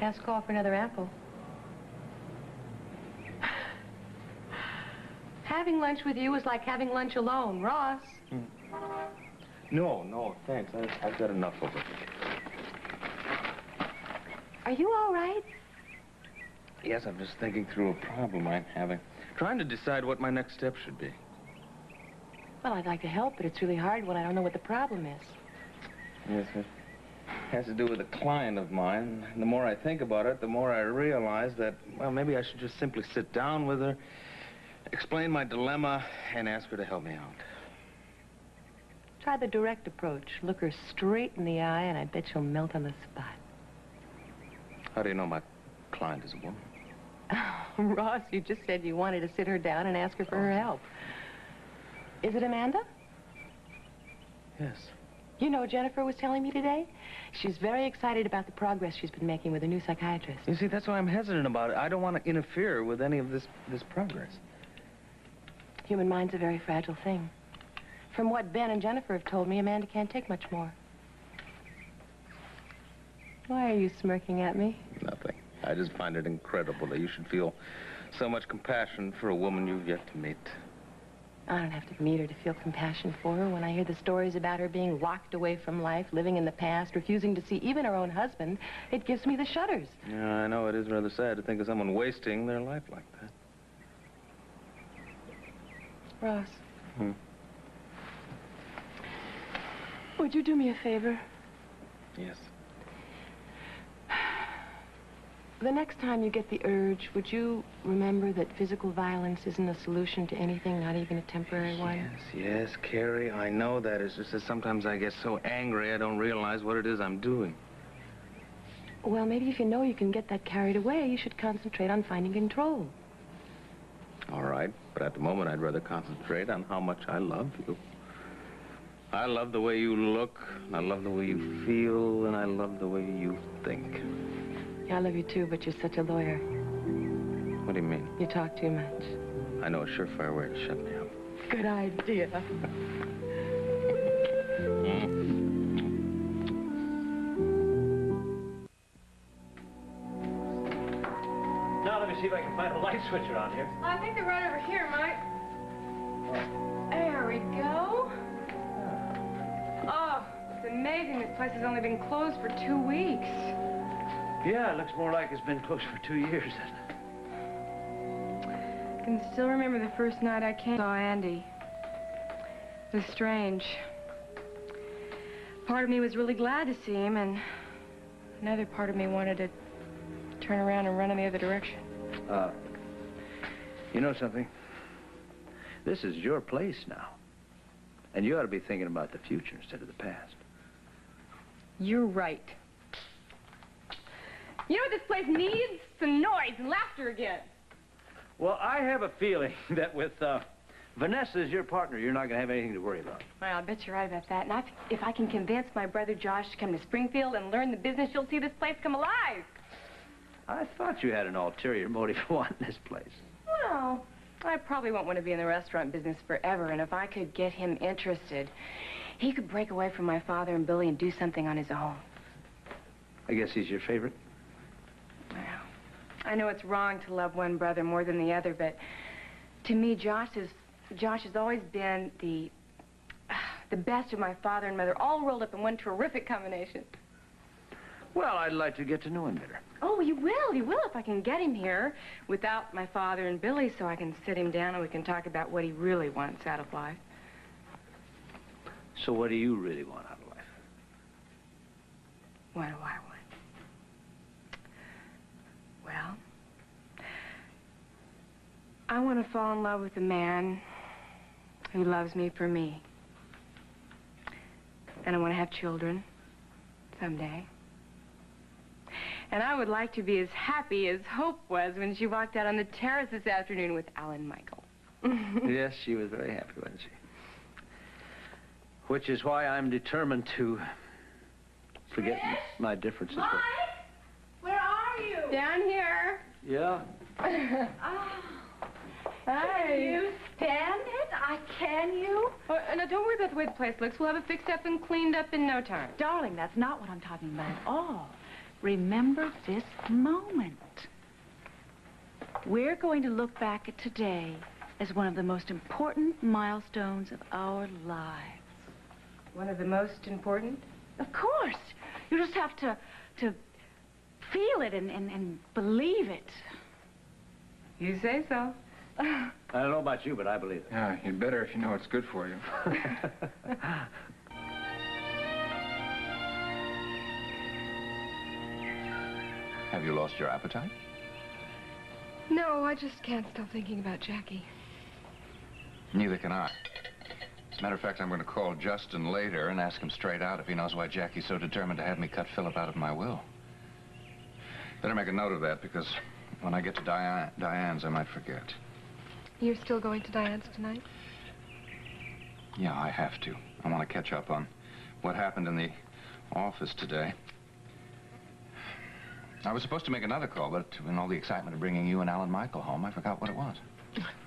Ask Call for another apple. Having lunch with you is like having lunch alone, Ross. No, thanks. I've got enough of it. Are you all right? Yes, I'm just thinking through a problem I'm having. Trying to decide what my next step should be. Well, I'd like to help, but it's really hard when I don't know what the problem is. Yes, it has to do with a client of mine. And the more I think about it, the more I realize that, well, maybe I should just simply sit down with her, explain my dilemma, and ask her to help me out. Try the direct approach. Look her straight in the eye, and I bet she'll melt on the spot. How do you know my client is a woman? Oh, Ross, you just said you wanted to sit her down and ask her for her help. Is it Amanda? Yes. You know, Jennifer was telling me today, she's very excited about the progress she's been making with her new psychiatrist. You see, that's why I'm hesitant about it. I don't want to interfere with any of this progress. Human mind's a very fragile thing. From what Ben and Jennifer have told me, Amanda can't take much more. Why are you smirking at me? Nothing. I just find it incredible that you should feel so much compassion for a woman you've yet to meet. I don't have to meet her to feel compassion for her. When I hear the stories about her being locked away from life, living in the past, refusing to see even her own husband, it gives me the shudders. Yeah, I know. It is rather sad to think of someone wasting their life like that. Ross. Would you do me a favor? Yes. The next time you get the urge, would you remember that physical violence isn't a solution to anything, not even a temporary one? Yes, Carrie, I know that. It's just that sometimes I get so angry I don't realize what it is I'm doing. Well, maybe if you know you can get that carried away, you should concentrate on finding control. All right, but at the moment I'd rather concentrate on how much I love you. I love the way you look, I love the way you feel, and I love the way you think. I love you too, but you're such a lawyer. What do you mean? You talk too much. I know a surefire way to shut me up. Good idea. Now let me see if I can find a light switch around here. I think they're right over here, Mike. There we go. Oh, it's amazing this place has only been closed for 2 weeks. Yeah, it looks more like it's been closed for 2 years, doesn't it? I can still remember the first night I came saw Andy. It was strange. Part of me was really glad to see him, and another part of me wanted to turn around and run in the other direction. You know something? This is your place now. And you ought to be thinking about the future instead of the past. You're right. You know what this place needs? Some noise and laughter again. Well, I have a feeling that with Vanessa as your partner, you're not going to have anything to worry about. Well, I bet you're right about that. And if I can convince my brother Josh to come to Springfield and learn the business, you'll see this place come alive. I thought you had an ulterior motive for wanting this place. Well, I probably won't want to be in the restaurant business forever, and if I could get him interested, he could break away from my father and Billy and do something on his own. I guess he's your favorite? Well, I know it's wrong to love one brother more than the other, but to me, Josh has always been the best of my father and mother, all rolled up in one terrific combination. Well, I'd like to get to know him better. Oh, you will if I can get him here without my father and Billy, so I can sit him down and we can talk about what he really wants out of life. So what do you really want out of life? What do I want? Well, I want to fall in love with a man who loves me for me. And I want to have children someday. And I would like to be as happy as Hope was when she walked out on the terrace this afternoon with Alan Michael. Yes, she was very happy, wasn't she? Which is why I'm determined to forget my differences. Mike, where are you? Down here. Yeah? Hi. Can you stand it? Can you? Oh, now, don't worry about the way the place looks. We'll have it fixed up and cleaned up in no time. Darling, that's not what I'm talking about at all. remember this moment. We're going to look back at today as one of the most important milestones of our lives. One of the most important? Of course. You just have to feel it and believe it. You say so. I don't know about you, but I believe it. Yeah, you'd better if you know it's good for you. Have you lost your appetite? No, I just can't stop thinking about Jackie. Neither can I. As a matter of fact, I'm going to call Justin later and ask him straight out if he knows why Jackie's so determined to have me cut Philip out of my will. Better make a note of that, because when I get to Diane's, I might forget. You're still going to Diane's tonight? Yeah, I have to. I want to catch up on what happened in the office today. I was supposed to make another call, but in all the excitement of bringing you and Alan Michael home, I forgot what it was.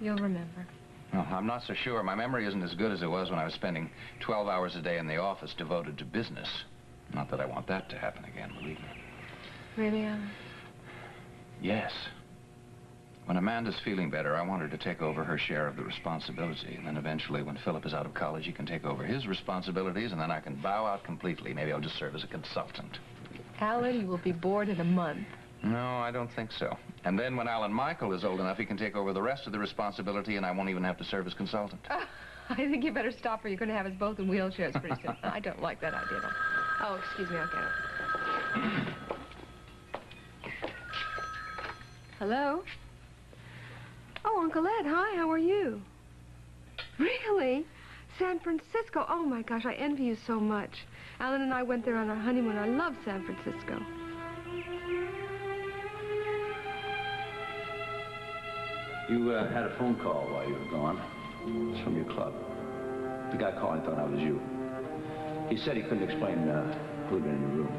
You'll remember. Well, I'm not so sure. My memory isn't as good as it was when I was spending 12 hours a day in the office devoted to business. Not that I want that to happen again, believe me. Really, Alan? Yes. When Amanda's feeling better, I want her to take over her share of the responsibility. And then eventually, when Philip is out of college, he can take over his responsibilities, and then I can bow out completely. Maybe I'll just serve as a consultant. Alan, you will be bored in a month. No, I don't think so. And then when Alan Michael is old enough, he can take over the rest of the responsibility, and I won't even have to serve as consultant. I think you better stop, or you're going to have us both in wheelchairs pretty soon. I don't like that idea at all. Oh, excuse me, I'll get it. Hello? Oh, Uncle Ed, hi, how are you? Really? San Francisco? Oh, my gosh, I envy you so much. Alan and I went there on our honeymoon. I love San Francisco. You had a phone call while you were gone. It's from your club. The guy calling thought I was you. He said he couldn't explain who'd been in the room.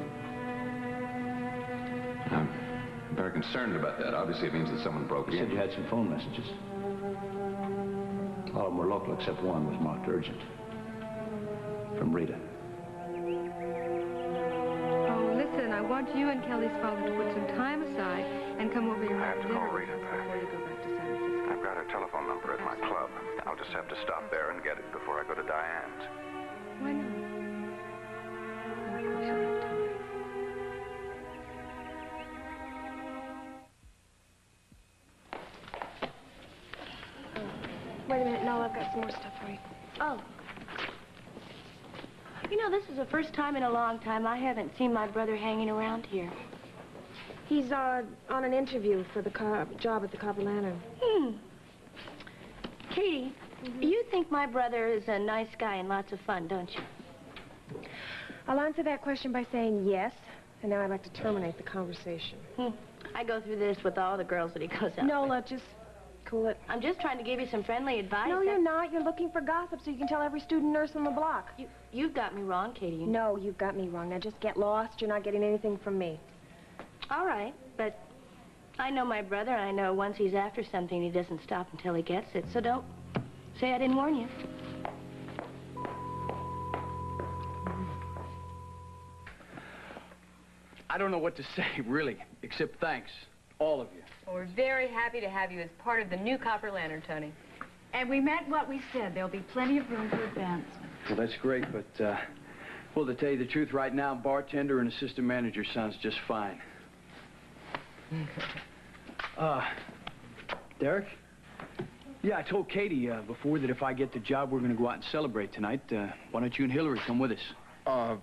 I'm very concerned about that. Obviously, it means that someone broke He in. said you had some phone messages. All of them were local, except one was marked urgent. From Rita. Oh, listen, I want you and Kelly's father to put some time aside and come over here. I have to call Rita back. Before you go back to San Francisco. I've got her telephone number at my club. I'll just have to stop there and get it before I go to Diane's. Why not? Of course you'll have time. Wait a minute, Nola, I've got some more stuff for you. Oh. You know, this is the first time in a long time I haven't seen my brother hanging around here. He's on an interview for the job at the Copper Lantern. Katie, you think my brother is a nice guy and lots of fun, don't you? I'll answer that question by saying yes, and now I'd like to terminate the conversation. I go through this with all the girls that he goes out Nola, just cool it. I'm just trying to give you some friendly advice. No, you're not. You're looking for gossip so you can tell every student nurse on the block. You've got me wrong, Katie. No, you've got me wrong. Now just get lost. You're not getting anything from me. All right, but I know my brother. I know once he's after something, he doesn't stop until he gets it. So don't say I didn't warn you. I don't know what to say, really, except thanks, all of you. Well, we're very happy to have you as part of the new Copper Lantern, Tony. And we meant what we said. There'll be plenty of room for advancement. Well, that's great, but, well, to tell you the truth, right now, bartender and assistant manager sounds just fine. Derek? Yeah, I told Katie before that if I get the job, we're going to go out and celebrate tonight. Why don't you and Hillary come with us?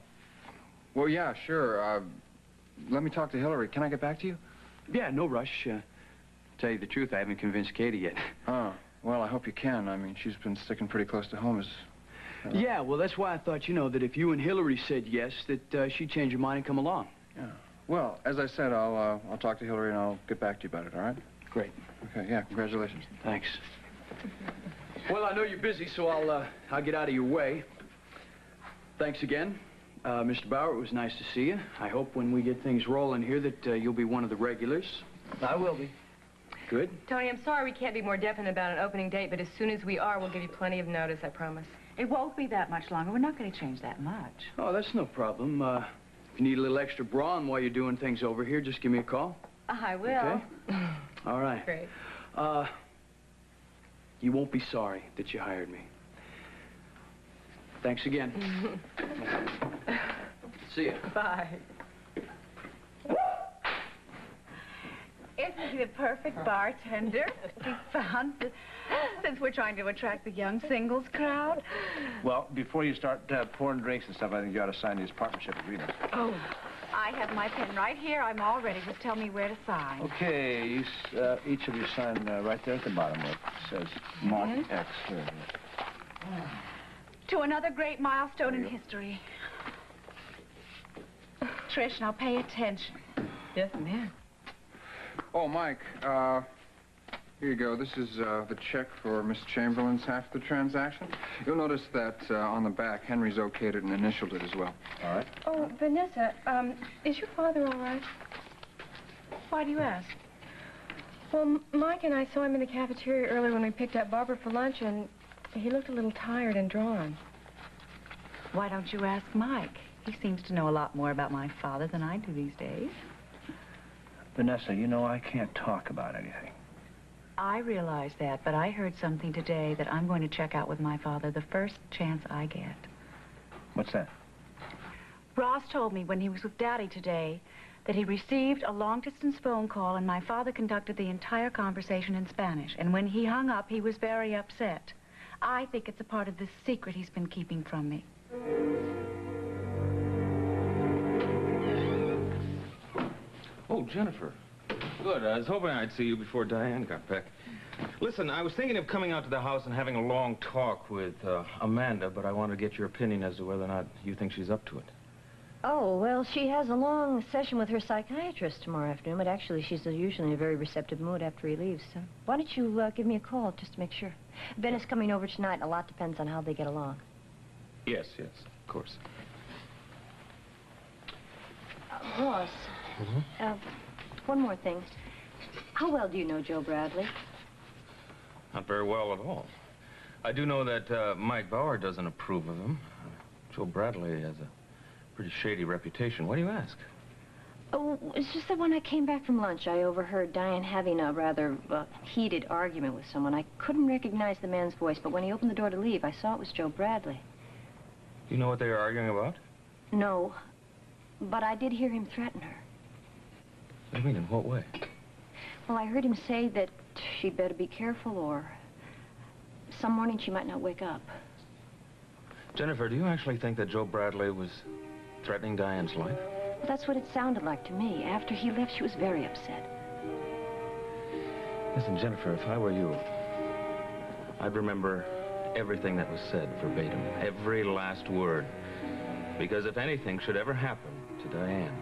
Well, yeah, sure. Let me talk to Hillary. Can I get back to you? Yeah, no rush. Tell you the truth, I haven't convinced Katie yet. Oh, well, I hope you can. I mean, she's been sticking pretty close to home. Yeah, well, that's why I thought, you know, that if you and Hillary said yes, that she'd change her mind and come along. Yeah. Well, as I said, I'll talk to Hillary and I'll get back to you about it, all right? Great. Okay, yeah, congratulations. Thanks. Well, I know you're busy, so I'll get out of your way. Thanks again. Mr. Bauer, it was nice to see you. I hope when we get things rolling here that you'll be one of the regulars. I will be. Good. Tony, I'm sorry we can't be more definite about an opening date, but as soon as we are, we'll give you plenty of notice, I promise. It won't be that much longer. We're not going to change that much. Oh, that's no problem. If you need a little extra brawn while you're doing things over here, just give me a call. I will. Okay? All right. Great. You won't be sorry that you hired me. Thanks again. See ya. Bye. Isn't he the perfect bartender we found since we're trying to attract the young singles crowd? Well, before you start pouring drinks and stuff, I think you ought to sign these partnership agreements. Oh, I have my pen right here. I'm all ready. Just tell me where to sign. Okay, each of you sign right there at the bottom where it says Mark X. Here. To another great milestone in history. Trish, now pay attention. Yes, ma'am. Oh, Mike, here you go. This is the check for Miss Chamberlain's half of the transaction. You'll notice that on the back, Henry's okayed it and initialed it as well. All right. Oh, Vanessa, is your father all right? Why do you ask? Well, Mike and I saw him in the cafeteria earlier when we picked up Barbara for lunch, and he looked a little tired and drawn. Why don't you ask Mike? He seems to know a lot more about my father than I do these days. Vanessa, you know I can't talk about anything. I realize that, but I heard something today that I'm going to check out with my father the first chance I get. What's that? Ross told me when he was with Daddy today that he received a long-distance phone call and my father conducted the entire conversation in Spanish. And when he hung up, he was very upset. I think it's a part of the secret he's been keeping from me. Oh, Jennifer. Good. I was hoping I'd see you before Diane got back. Listen, I was thinking of coming out to the house and having a long talk with Amanda, but I wanted to get your opinion as to whether or not you think she's up to it. Oh, well, she has a long session with her psychiatrist tomorrow afternoon, but actually she's usually in a very receptive mood after he leaves. So why don't you give me a call just to make sure? Ben is coming over tonight, and a lot depends on how they get along. Yes, yes, of course. Ross, one more thing. How well do you know Joe Bradley? Not very well at all. I do know that Mike Bauer doesn't approve of him. Joe Bradley has a pretty shady reputation. Why do you ask? Oh, it's just that when I came back from lunch, I overheard Diane having a rather heated argument with someone. I couldn't recognize the man's voice, but when he opened the door to leave, I saw it was Joe Bradley. Do you know what they were arguing about? No, but I did hear him threaten her. What do you mean, in what way? Well, I heard him say that she'd better be careful, or some morning she might not wake up. Jennifer, do you actually think that Joe Bradley was threatening Diane's life? Well, that's what it sounded like to me. After he left, she was very upset. Listen, Jennifer, if I were you, I'd remember everything that was said verbatim, every last word. Because if anything should ever happen to Diane,